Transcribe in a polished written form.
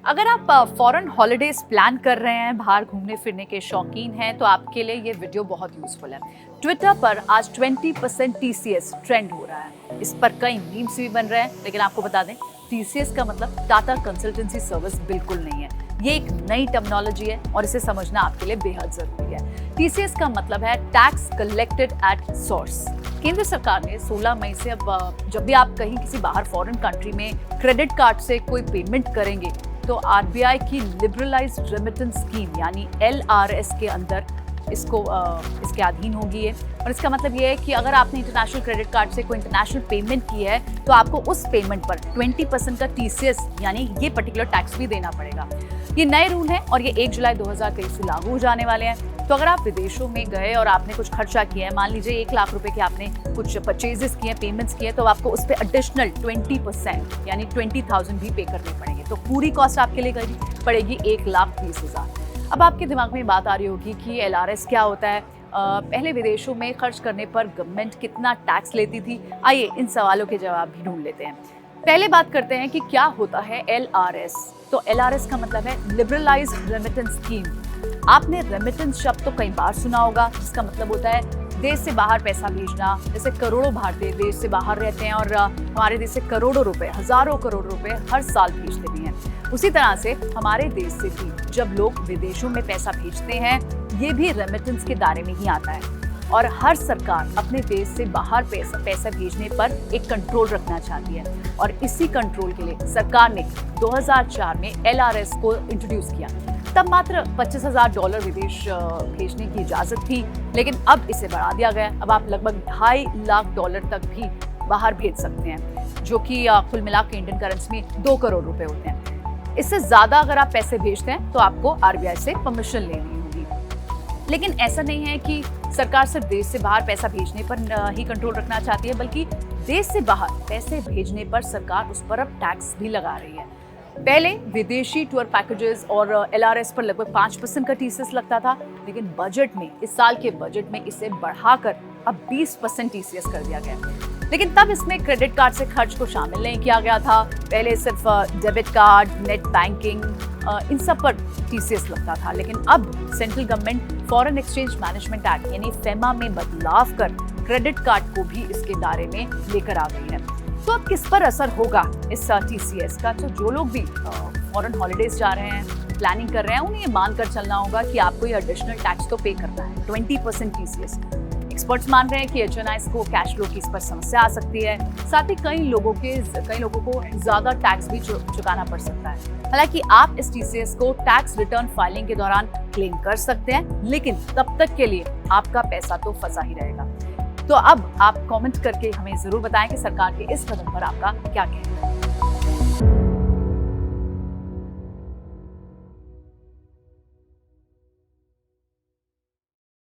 अगर आप foreign holidays plan कर रहे हैं, बाहर घूमने फिरने के शौकीन हैं, तो आपके लिए ये वीडियो बहुत यूजफुल है। ट्विटर पर आज 20% TCS ट्रेंड हो रहा है। इस पर कई मीम्स भी बन रहे हैं, लेकिन आपको बता दें TCS का मतलब टाटा कंसल्टेंसी सर्विस बिल्कुल नहीं है। ये एक नई टर्मिनोलॉजी है और इसे समझना आपके लिए बेहद जरूरी है। TCS का मतलब है टैक्स कलेक्टेड एट सोर्स। केंद्र सरकार ने 16 मई से अब जब भी आप कहीं किसी बाहर फॉरेन कंट्री में क्रेडिट कार्ड से कोई पेमेंट करेंगे तो RBI की लिबरलाइज्ड रेमिटेंस स्कीम यानी LRS के अंदर इसके अधीन होगी है। और इसका मतलब ये है कि अगर आपने इंटरनेशनल क्रेडिट कार्ड से कोई इंटरनेशनल पेमेंट की है तो आपको उस पेमेंट पर 20% का TCS यानी ये पर्टिकुलर टैक्स भी देना पड़ेगा। ये नए रूल हैं और ये 1 जुलाई 2023 से लागू हो जाने वाले हैं। तो अगर आप विदेशों में गए और आपने कुछ खर्चा किया है, मान लीजिए 1 लाख रुपए के आपने कुछ परचेजेस किए, पेमेंट्स किए, तो आपको उस पर एडिशनल 20% यानी 20,000 भी पे करने पड़ेंगे। तो पूरी कॉस्ट आपके लिए पड़ेगी 1,20,000। अब आपके दिमाग में बात आ रही होगी कि LRS क्या होता है, पहले विदेशों में खर्च करने पर गवर्नमेंट कितना टैक्स लेती थी। आइए इन सवालों के जवाब भी ढूंढ लेते हैं। पहले बात करते हैं कि क्या होता है LRS। तो LRS का मतलब है लिबरलाइज्ड रेमिटेंस स्कीम। आपने रेमिटेंस शब्द तो कई बार सुना होगा, जिसका मतलब होता है देश से बाहर पैसा भेजना। जैसे करोड़ों भारतीय देश से बाहर रहते हैं और हमारे देश से करोड़ों रुपए, हजारों करोड़ रुपए हर साल भेजते भी हैं। उसी तरह से हमारे देश से भी जब लोग विदेशों में पैसा भेजते हैं, ये भी रेमिटेंस के दायरे में ही आता है। और हर सरकार अपने देश से बाहर पैसा भेजने पर एक कंट्रोल रखना चाहती है और इसी कंट्रोल के लिए सरकार ने 2004 में LRS को इंट्रोड्यूस किया। तब मात्र $25,000 विदेश भेजने की इजाजत थी, लेकिन अब इसे बढ़ा दिया गया। अब आप लगभग $2.5 लाख तक भी बाहर भेज सकते हैं, जो कि कुल मिला के इंडियन करेंसी में 2 करोड़ रुपए होते हैं। इससे ज्यादा अगर आप पैसे भेजते हैं तो आपको RBI से परमिशन लेनी होगी। लेकिन ऐसा नहीं है कि सरकार सिर्फ देश से बाहर पैसा भेजने पर ही कंट्रोल रखना चाहती है, बल्कि देश से बाहर पैसे भेजने पर सरकार उस पर अब टैक्स भी लगा रही है। पहले विदेशी टूर पैकेजेस और LRS पर लगभग 5% का TCS लगता था, लेकिन बजट में, इस साल के बजट में इसे बढ़ाकर अब 20% TCS कर दिया गया। लेकिन तब इसमें क्रेडिट कार्ड से खर्च को शामिल नहीं किया गया था। पहले सिर्फ डेबिट कार्ड, नेट बैंकिंग, इन सब पर TCS लगता था। लेकिन अब central government foreign exchange management act यानी FEMA में बदलाव कर क्रेडिट कार्ड को भी इसके दायरे में लेकर आ गई है। तो अब किस पर असर होगा इस TCS का? तो जो लोग भी फॉरेन हॉलिडेज जा रहे हैं, प्लानिंग कर रहे हैं, उन्हें ये मानकर चलना होगा कि आपको ये एडिशनल टैक्स तो पे करना है, 20% TCS। एक्सपर्ट्स मान रहे हैं कि HNIs को कैश फ्लो की इस पर समस्या आ सकती है। साथ ही कई लोगों को ज्यादा टैक्स भी चुकाना पड़ सकता है। हालांकि आप इस TCS को टैक्स रिटर्न फाइलिंग के दौरान क्लेम कर सकते हैं, लेकिन तब तक के लिए आपका पैसा तो फंसा ही रहेगा। तो अब आप कमेंट करके हमें जरूर बताएं कि सरकार के इस कदम पर आपका क्या कहना है।